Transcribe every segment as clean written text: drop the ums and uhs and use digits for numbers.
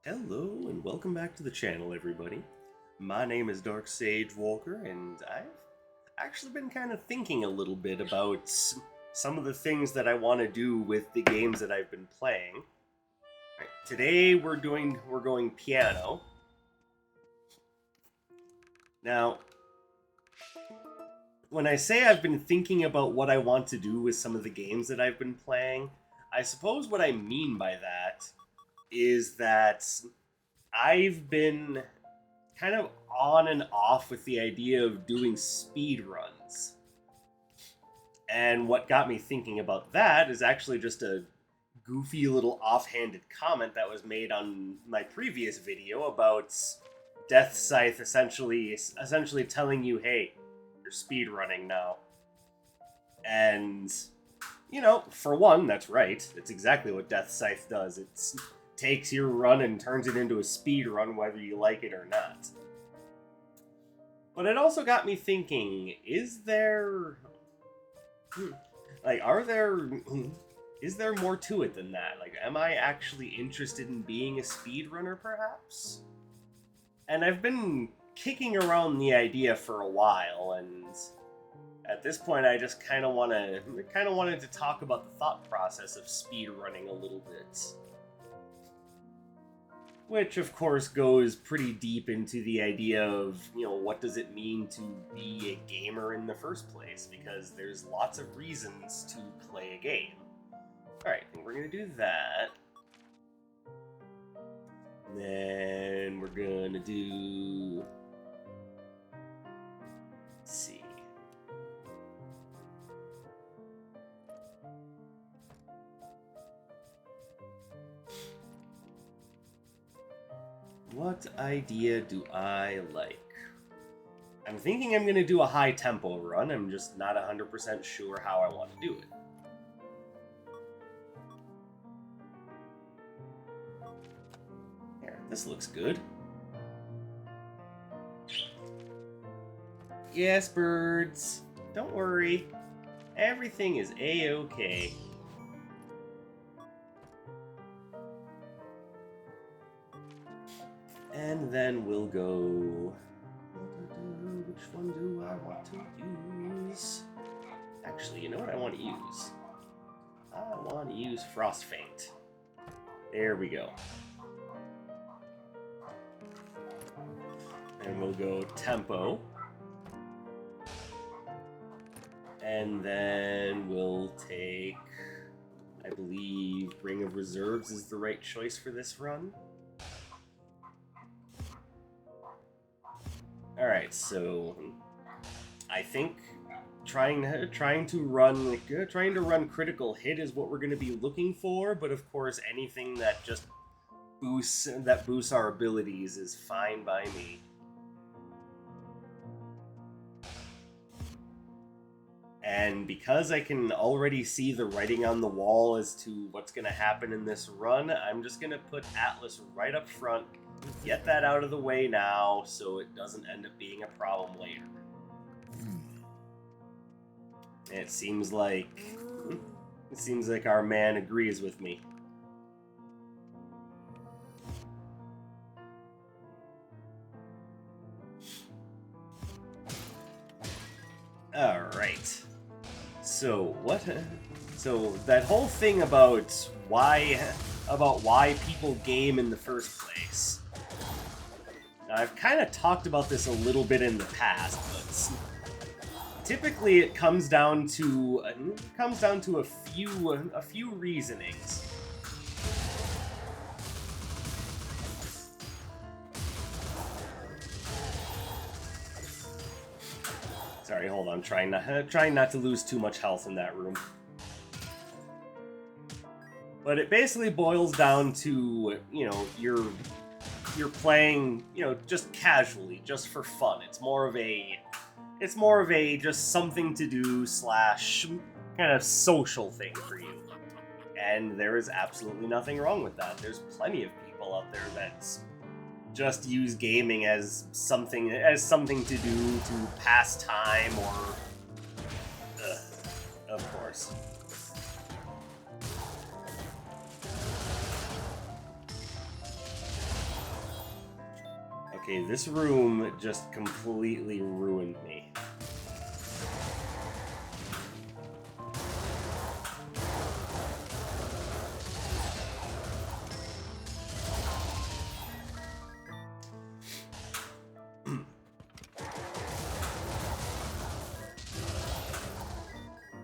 Hello and welcome back to the channel, everybody. My name is Dark Sage Walker, and I've actually been kind of thinking a little bit about some of the things that I want to do with the games that I've been playing. Right, today we're going piano. Now, when I say I've been thinking about what I want to do with some of the games that I've been playing, I suppose what I mean by that is that I've been kind of on and off with the idea of doing speed runs. And what got me thinking about that is actually just a goofy little offhanded comment that was made on my previous video about Death Scythe essentially telling you, hey, you're speed running now. And you know, for one, that's right. It's exactly what Death Scythe does. It's takes your run and turns it into a speed run whether you like it or not. But it also got me thinking, is there is there more to it than that? Like, am I actually interested in being a speedrunner perhaps? And I've been kicking around the idea for a while, and at this point I just kind of wanted to talk about the thought process of speedrunning a little bit. Which, of course, goes pretty deep into the idea of, you know, what does it mean to be a gamer in the first place? Because there's lots of reasons to play a game. Alright, we're going to do that. And then we're going to do... Let's see. What idea do I like? I'm thinking I'm going to do a high tempo run. I'm just not 100% sure how I want to do it. Here, this looks good. Yes, birds. Don't worry. Everything is A-okay. And then we'll go... Which one do I want to use? Actually, you know what I want to use? I want to use Frost Faint. There we go. And we'll go tempo. And then we'll take... I believe Ring of Reserves is the right choice for this run. Alright, so I think trying to run critical hit is what we're going to be looking for, but of course anything that just boosts our abilities is fine by me. And because I can already see the writing on the wall as to what's going to happen in this run, I'm just going to put Atlas right up front. Get that out of the way now, so it doesn't end up being a problem later. It seems like our man agrees with me. All right. So that whole thing about why people game in the first place. I've kind of talked about this a little bit in the past, but typically it comes down to a few reasonings. Sorry, hold on. Trying not to lose too much health in that room. But it basically boils down to, you know, you're playing, you know, just casually, just for fun. It's more of a just something to do / kind of social thing for you. And there is absolutely nothing wrong with that. There's plenty of people out there that just use gaming as something to do to pass time or of course. Okay, this room just completely ruined me.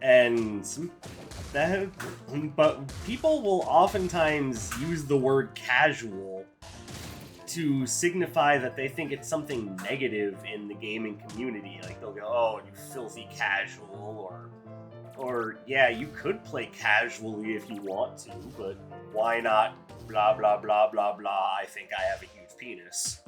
And that, but people will oftentimes use the word casual to signify that they think it's something negative in the gaming community. Like they'll go, "Oh, you filthy casual," or "Yeah, you could play casually if you want to, but why not?" Blah blah blah blah blah. I think I have a huge penis.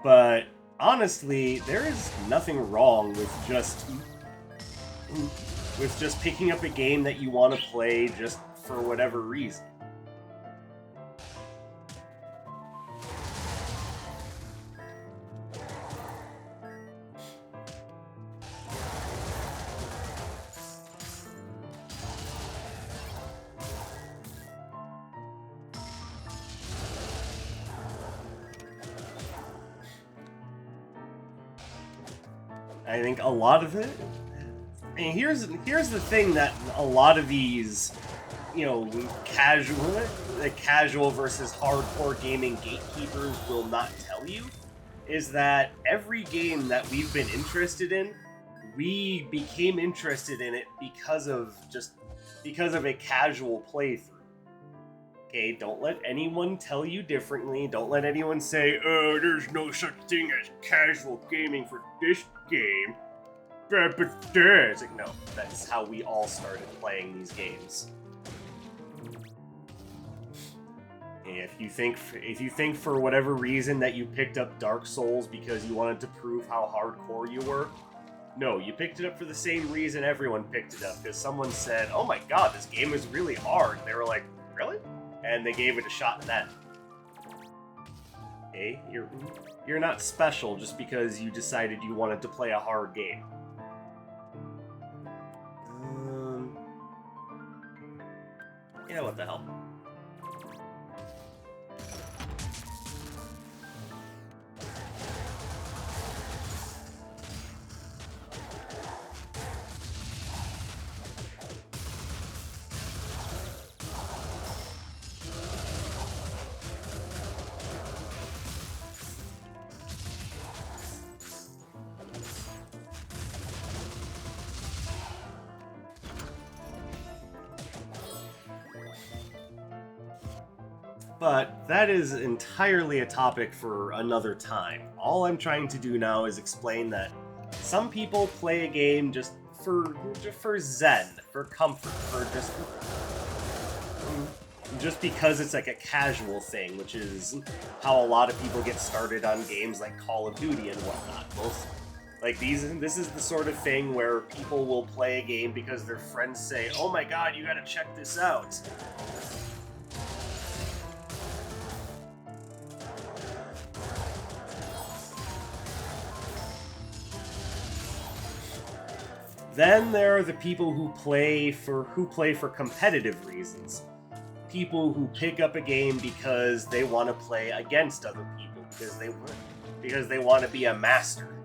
But honestly, there is nothing wrong with just picking up a game that you want to play just for whatever reason. I think a lot of it. And here's the thing that a lot of these, casual versus hardcore gaming gatekeepers will not tell you, is that every game that we've been interested in, we became interested in it because of a casual playthrough. Okay, don't let anyone tell you differently. Don't let anyone say, "Oh, there's no such thing as casual gaming for this game." It's like, no, that's how we all started playing these games. And if you think for whatever reason that you picked up Dark Souls because you wanted to prove how hardcore you were, no, you picked it up for the same reason everyone picked it up, because someone said, "Oh my god, this game is really hard." And they were like, "Really?" And they gave it a shot then. Okay, you're not special just because you decided you wanted to play a hard game. Yeah, what the hell? But that is entirely a topic for another time. All I'm trying to do now is explain that some people play a game just for zen, for comfort, for just because it's like a casual thing, which is how a lot of people get started on games like Call of Duty and whatnot. This is the sort of thing where people will play a game because their friends say, "Oh my god, you gotta check this out." Then there are the people who play for competitive reasons. People who pick up a game because they want to play against other people, because they want to be a master.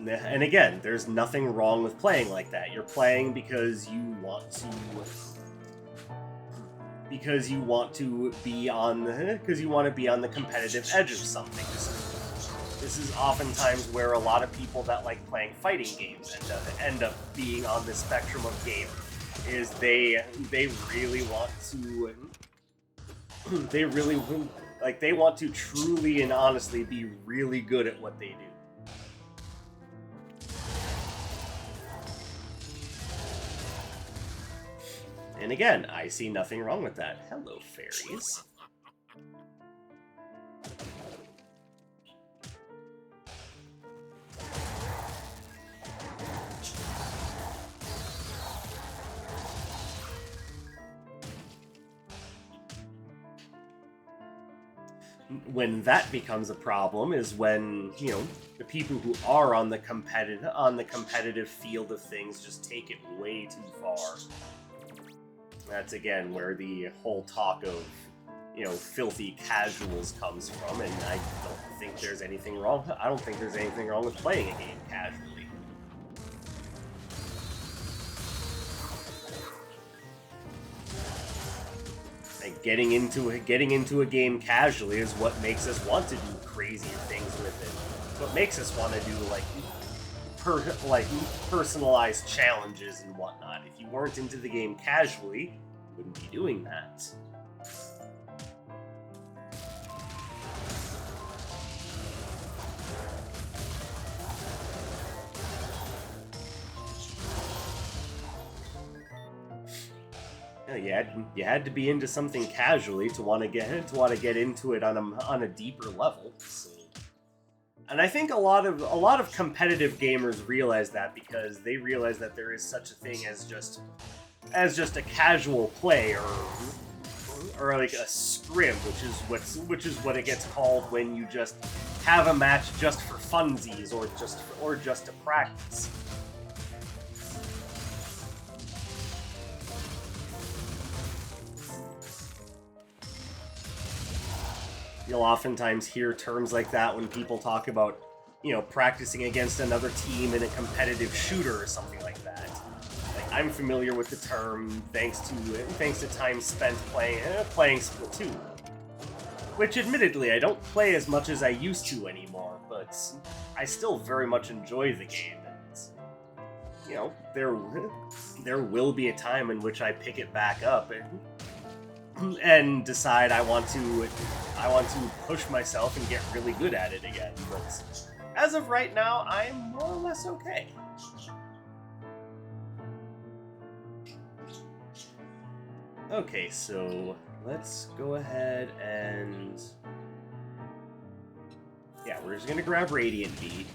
And again, there's nothing wrong with playing like that. You're playing because you want to be on the competitive edge of something. This is oftentimes where a lot of people that like playing fighting games end up being on the spectrum of gamer. Is they really want to they want to truly and honestly be really good at what they do. And again, I see nothing wrong with that. Hello, fairies. when that becomes a problem is when, you know, the people who are on the competitive field of things just take it way too far. That's again where the whole talk of, you know, filthy casuals comes from, and I don't think there's anything wrong. I don't think there's anything wrong with playing a game casually. And getting into a game casually is what makes us want to do crazier things with it. What makes us want to do like personalized challenges and whatnot. If you weren't into the game casually, you wouldn't be doing that. You had to be into something casually to want to get into it on a deeper level. So. And I think a lot of competitive gamers realize that, because they realize that there is such a thing as just a casual play or like a scrim, which is what it gets called when you just have a match just for funsies or just to practice. You'll oftentimes hear terms like that when people talk about, you know, practicing against another team in a competitive shooter or something like that. Like, I'm familiar with the term thanks to time spent playing Splatoon, which admittedly I don't play as much as I used to anymore, but I still very much enjoy the game. And, you know, there will be a time in which I pick it back up and decide I want to push myself and get really good at it again. But as of right now, I'm more or less okay. Okay, so let's go ahead and... yeah, we're just gonna grab Radiant Bead.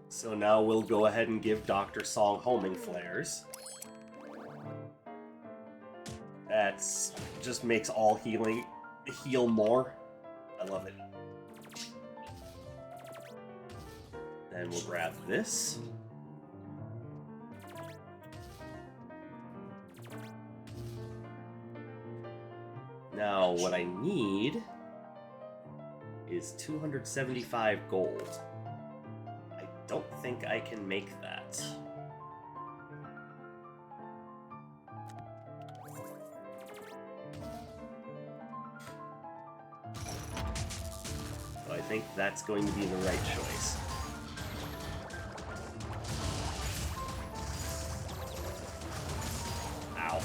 So now we'll go ahead and give Dr. Song homing flares. That just makes all healing heal more. I love it. Then we'll grab this. Now what I need is 275 gold. Don't think I can make that. So I think that's going to be the right choice. Ow.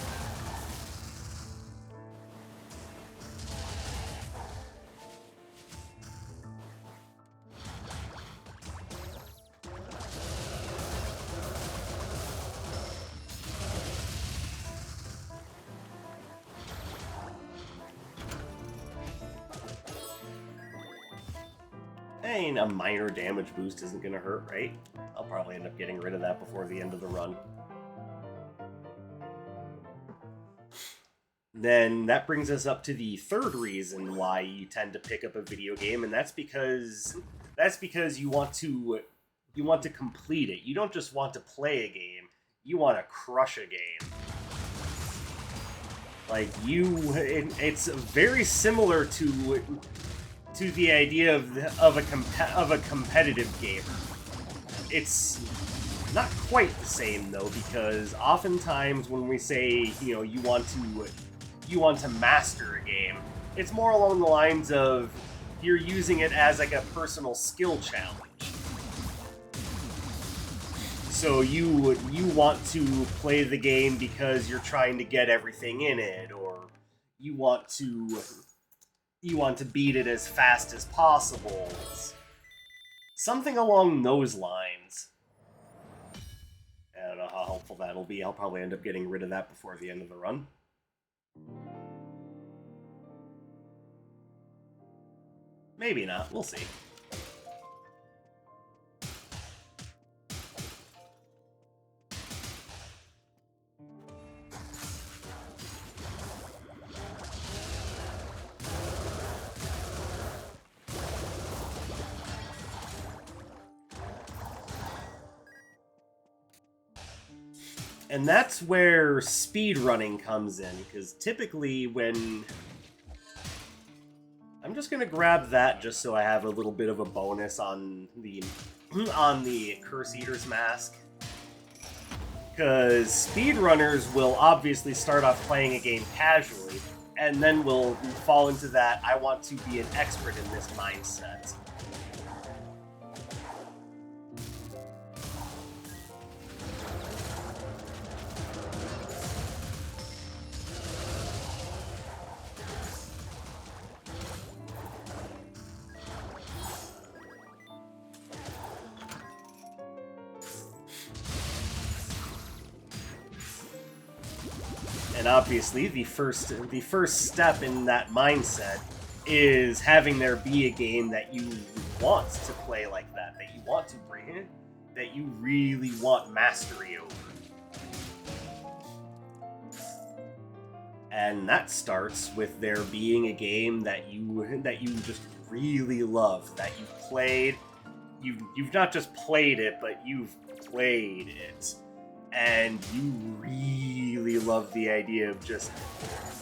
I mean, a minor damage boost isn't going to hurt, right? I'll probably end up getting rid of that before the end of the run. Then that brings us up to the third reason why you tend to pick up a video game, and that's because you want to complete it. You don't just want to play a game, you want to crush a game. Like, it's very similar to the idea of a competitive gamer. It's not quite the same though, because oftentimes when we say, you know, you want to master a game, it's more along the lines of you're using it as like a personal skill challenge. So you want to play the game because you're trying to get everything in it, or you want to beat it as fast as possible. Something along those lines. I don't know how helpful that'll be. I'll probably end up getting rid of that before the end of the run. Maybe not. We'll see. And that's where speedrunning comes in, because typically when... I'm just gonna grab that just so I have a little bit of a bonus on the Curse Eater's Mask. Because speedrunners will obviously start off playing a game casually, and then will fall into that, I want to be an expert in this mindset. And obviously, the first step in that mindset is having there be a game that you want to play like that you want to bring in, that you really want mastery over. And that starts with there being a game that you just really love, that you've played. You've not just played it, but you've played it. And you really love the idea of just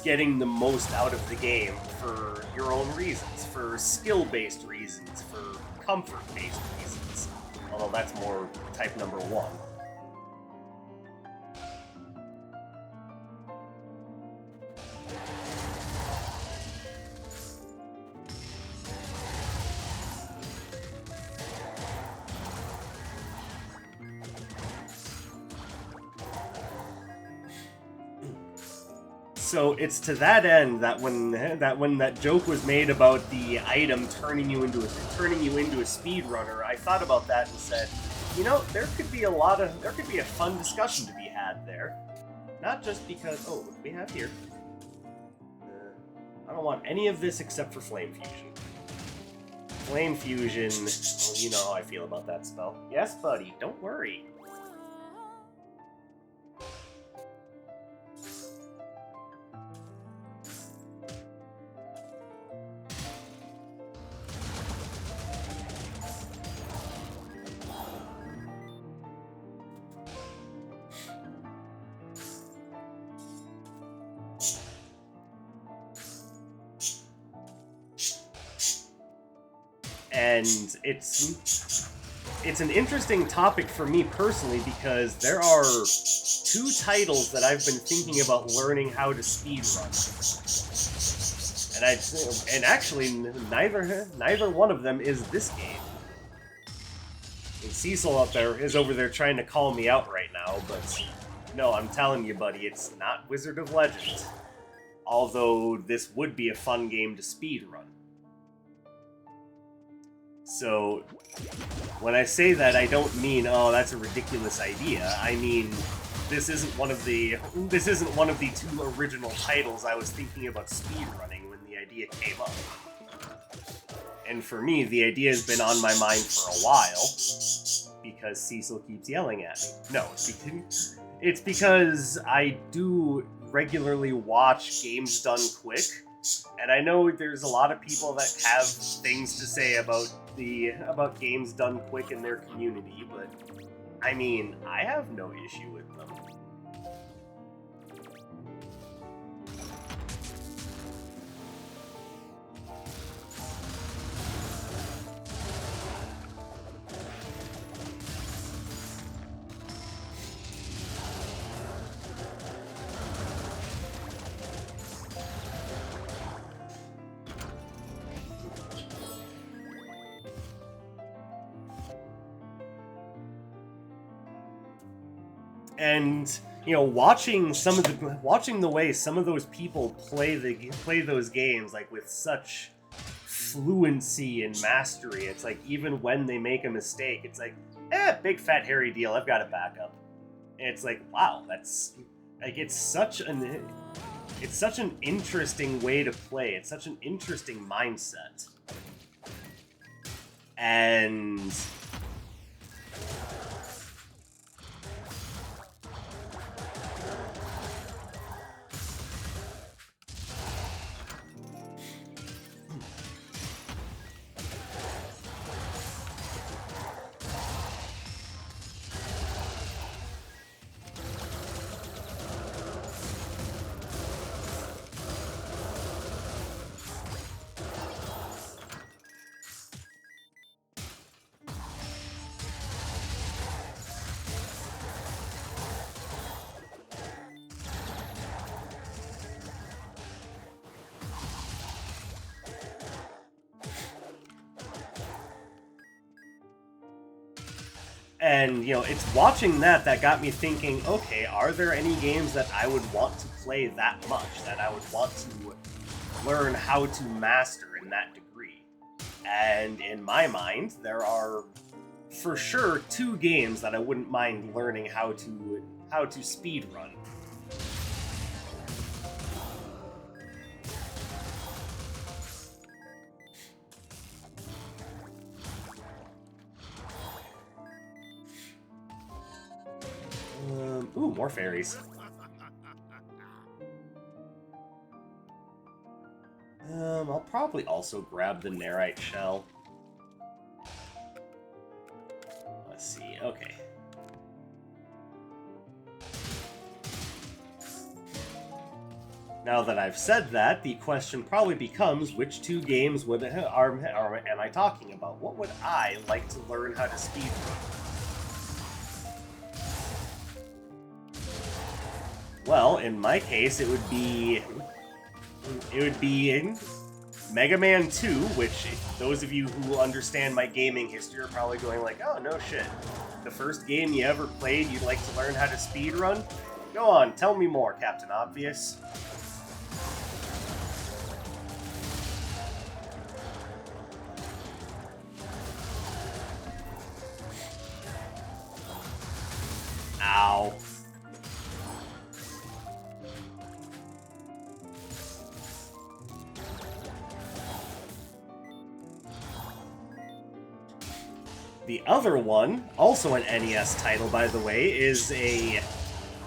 getting the most out of the game for your own reasons, for skill-based reasons, for comfort-based reasons. Although that's more type number one. So it's to that end that when that joke was made about the item turning you into a speedrunner, I thought about that and said, you know, there could be a fun discussion to be had there. Not just because, oh, what do we have here? I don't want any of this except for Flame Fusion. Flame Fusion, well, you know how I feel about that spell. Yes, buddy, don't worry. And it's an interesting topic for me personally because there are two titles that I've been thinking about learning how to speedrun. And actually neither one of them is this game. And Cecil up there is over there trying to call me out right now, but no, I'm telling you, buddy, it's not Wizard of Legend. Although this would be a fun game to speedrun. So, when I say that, I don't mean, oh, that's a ridiculous idea. I mean, this isn't one of the two original titles I was thinking about speedrunning when the idea came up. And for me, the idea has been on my mind for a while, because Cecil keeps yelling at me. No, it's because I do regularly watch Games Done Quick, and I know there's a lot of people that have things to say about Games Done Quick in their community, but I mean, I have no issue with them. And you know, watching the way some of those people play those games like with such fluency and mastery, it's like even when they make a mistake, it's like, big fat hairy deal, I've got it back up. And it's like, wow, that's like it's such an interesting way to play. It's such an interesting mindset. And you know, it's watching that got me thinking, okay, are there any games that I would want to play that much, that I would want to learn how to master in that degree? And in my mind, there are for sure 2 games that I wouldn't mind learning how to speedrun. Ooh, more fairies. I'll probably also grab the Nerite shell. Let's see, okay. Now that I've said that, the question probably becomes, which 2 games am I talking about? What would I like to learn how to speedrun? Well, in my case, it would be Mega Man 2, which those of you who understand my gaming history are probably going like, oh, no shit. The first game you ever played you'd like to learn how to speedrun? Go on, tell me more, Captain Obvious. Ow. The other one, also an NES title by the way, is a,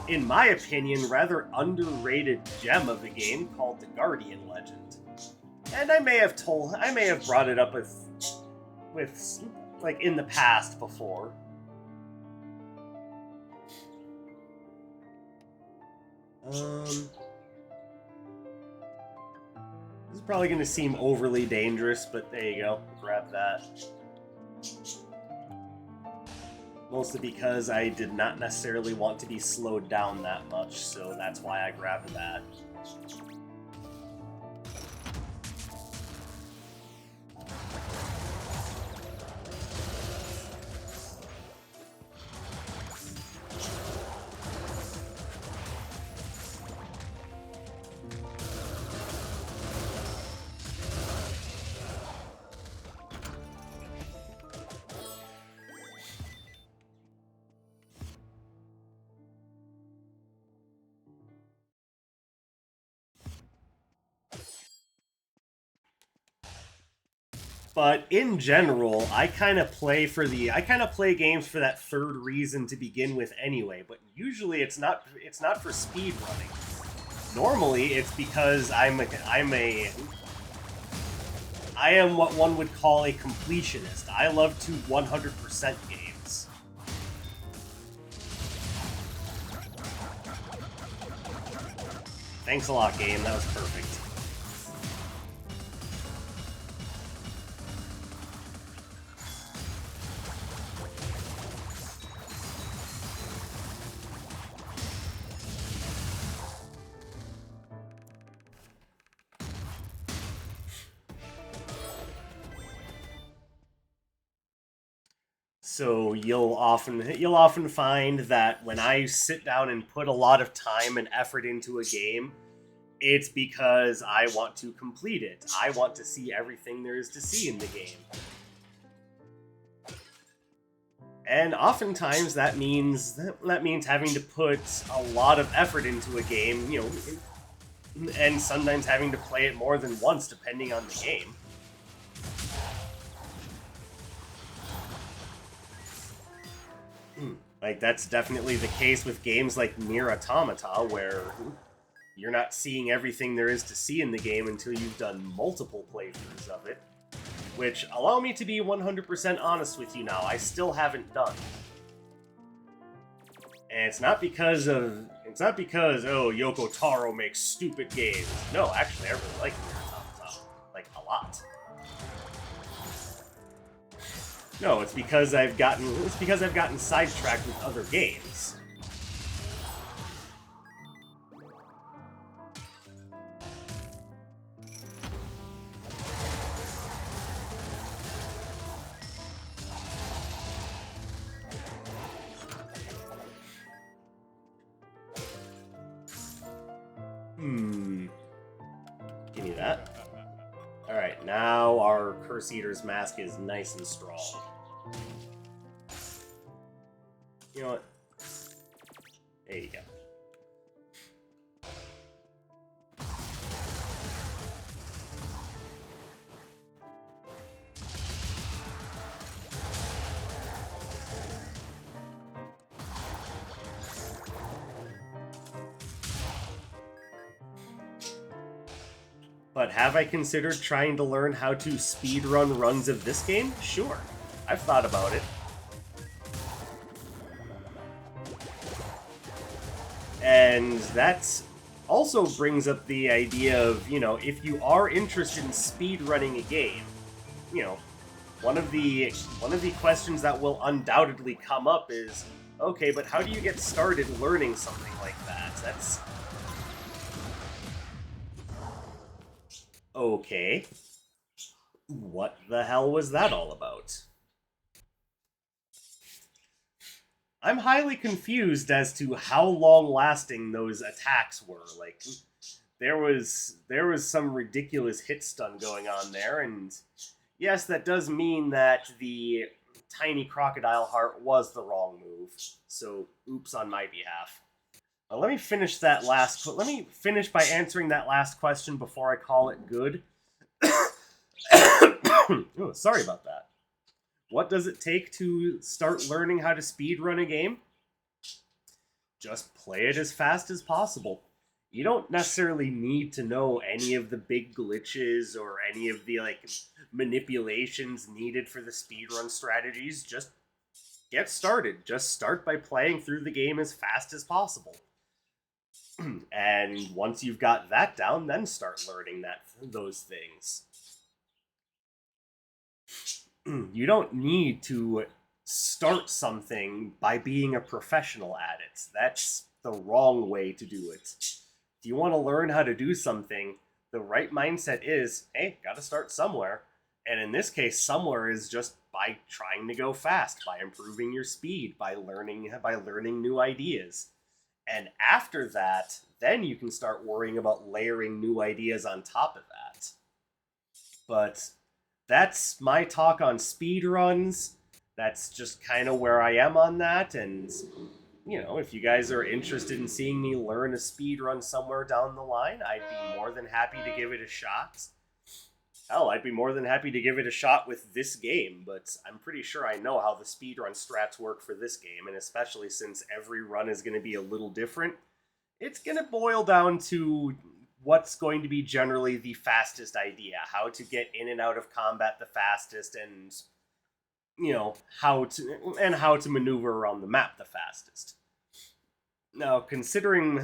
in my opinion, rather underrated gem of a game called The Guardian Legend. And I may have brought it up with like in the past before. This is probably going to seem overly dangerous, but there you go. Grab that. Mostly because I did not necessarily want to be slowed down that much, so that's why I grabbed that. But in general, I kind of play games for that third reason to begin with anyway, but usually it's not for speedrunning. Normally it's because I am what one would call a completionist. I love to 100% games. Thanks a lot, game. That was perfect. So you'll often find that when I sit down and put a lot of time and effort into a game, it's because I want to complete it. I want to see everything there is to see in the game. And oftentimes that means having to put a lot of effort into a game, you know, and sometimes having to play it more than once depending on the game. Like, that's definitely the case with games like Nier Automata, where you're not seeing everything there is to see in the game until you've done multiple playthroughs of it. Which, allow me to be 100% honest with you now, I still haven't done. And it's not because, oh, Yoko Taro makes stupid games. No, actually, I really like Nier Automata. Like, a lot. No, it's because I've gotten sidetracked with other games. Give me that. Alright, now our Curse Eater's mask is nice and strong. You know what? There you go. But have I considered trying to learn how to speedrun runs of this game? Sure. I've thought about it. And that also brings up the idea of, you know, if you are interested in speedrunning a game, you know, one of the questions that will undoubtedly come up is, okay, but how do you get started learning something like that? That's... Okay. What the hell was that all about? I'm highly confused as to how long-lasting those attacks were. Like, there was some ridiculous hit stun going on there, and yes, that does mean that the tiny crocodile heart was the wrong move. So, oops on my behalf. Let me finish that last. Let me finish by answering that last question before I call it good. Oh, sorry about that. What does it take to start learning how to speedrun a game? Just play it as fast as possible. You don't necessarily need to know any of the big glitches or any of the manipulations needed for the speedrun strategies. Just get started. Just start by playing through the game as fast as possible. And once you've got that down, then start learning those things. You don't need to start something by being a professional at it. That's the wrong way to do it. If you want to learn how to do something, the right mindset is, hey, gotta start somewhere. And in this case, somewhere is just by trying to go fast, by improving your speed, by learning new ideas. And after that, then you can start worrying about layering new ideas on top of that. But that's my talk on speedruns. That's just kind of where I am on that, and, you know, if you guys are interested in seeing me learn a speedrun somewhere down the line, I'd be more than happy to give it a shot. Hell, I'd be more than happy to give it a shot with this game, but I'm pretty sure I know how the speedrun strats work for this game, and especially since every run is going to be a little different, it's going to boil down to what's going to be generally the fastest idea, how to get in and out of combat the fastest, and, you know, how to maneuver around the map the fastest. Now, considering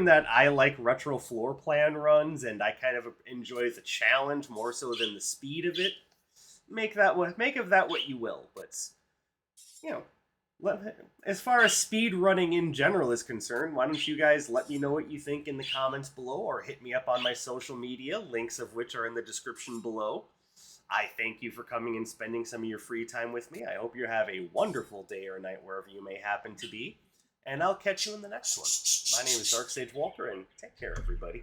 that I like retro floor plan runs and I kind of enjoy the challenge more so than the speed of it, make of that what you will. But, you know, as far as speed running in general is concerned, why don't you guys let me know what you think in the comments below, or hit me up on my social media, links of which are in the description below. I thank you for coming and spending some of your free time with me. I hope you have a wonderful day or night wherever you may happen to be, and I'll catch you in the next one. My name is Dark Sage Walker, and take care, everybody.